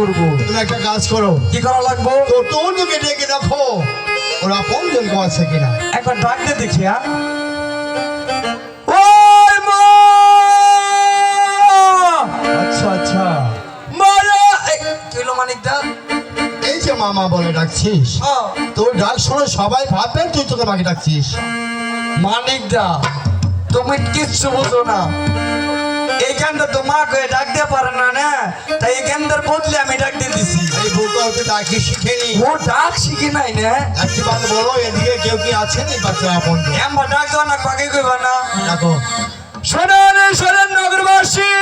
করবো। তুমি একটা কাজ করো। কি করা লাগবো? তো তোকে ডেকে দেখো ওরা আপনজন কেউ আছে কিনা। একবার ডাক দিয়ে দেখি। ওই মা! আচ্ছা আচ্ছা, মারা! কি হলো মানিকদা? এই যে মামা বলে ডাকছিস, তোর ডাক শুনে সবাই ভাববেন তুই তোকে মাকে ডাকছিস। মানিকদা, তুমি কিচ্ছু বুঝো না। এইখানটা তো মা কয়ে ডাক দিয়ে পারে না, না তাই এইখানটার বদলে আমি ডাক দিয়ে দিছি। এই বুকা ওকে ডাকি শিখেনি, ও ডাক শিখি নাই না। একটি বার বলো এদিকে কেউ কি আছেন এই বাচ্চা আপনজন? এমবা ডাক দাও না, কাকে কইবা না। ডাকো। শোনেন শোনেন নগরবাসী,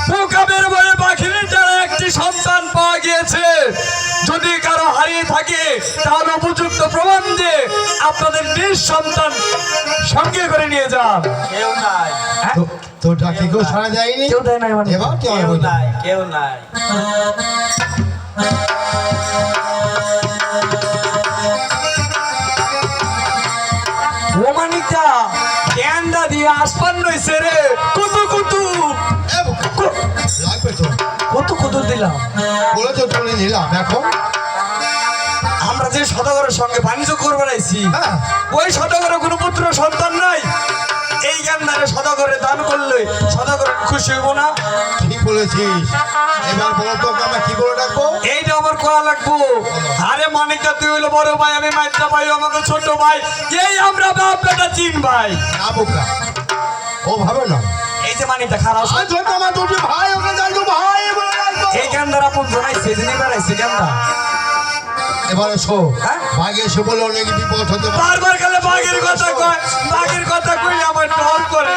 বুকাবের বলে পাখির যারা একটি সন্তান পাওয়া গিয়েছে, যদি কারো হারিয়ে থাকে তাহলে উপযুক্ত প্রমাণ দিয়ে আপনাদের নিজ সন্তান সঙ্গে করে নিয়ে যান। কেউ নাই, তোর ডাকে কেউ সাড়া দেয়নি? কেউ দেয় নাই মানে? এবার কেউ কেউ নাই, কেউ নাই। ও মানিকদা, ক্যান্ডা দিয়ে আসপান নইছে রে। কুতু কুতু এ বুকা, লাগবে তো। কত কুতু দিলাম। বলে তো তুলে নিলাম এখন। আমরা যে সদাগরের সঙ্গে বাণিজ্য করবে আইছি, হ্যাঁ। ওই সদাগরের কোনো পুত্র সন্তান নাই। এই জ্ঞানদারে সদাগরে দান করলে সদাগর খুশি হইব না? ঠিক বলেছিস। এবার বলো তো আমরা কি করে ডাকবো? এইটা আমার করা লাগবো। আরে মানিকদা, তুই হইলো বড় ভাই, আমি মাইত্রা ভাই, আমাকে ছোট ভাই, এই আমরা বাপ বেটা তিন ভাই। না বুকা, ও ভাবে না। এই যে মানিকদা খারাপ, আজ হয়তো আমার দুটি ভাই, ওকে ডাকবো ভাই বলে ডাকবো। এই জ্ঞানদার আপন জনাইছে, যিনি বেড়াইছে জ্ঞানদা। এবারে শো, হ্যাঁ? ভাগে এসে বলে অনেক বিপদ হতে পারে। বারবার গেলে বাঘের কথা কয়, বাঘের কথা কই আমার ডর করে।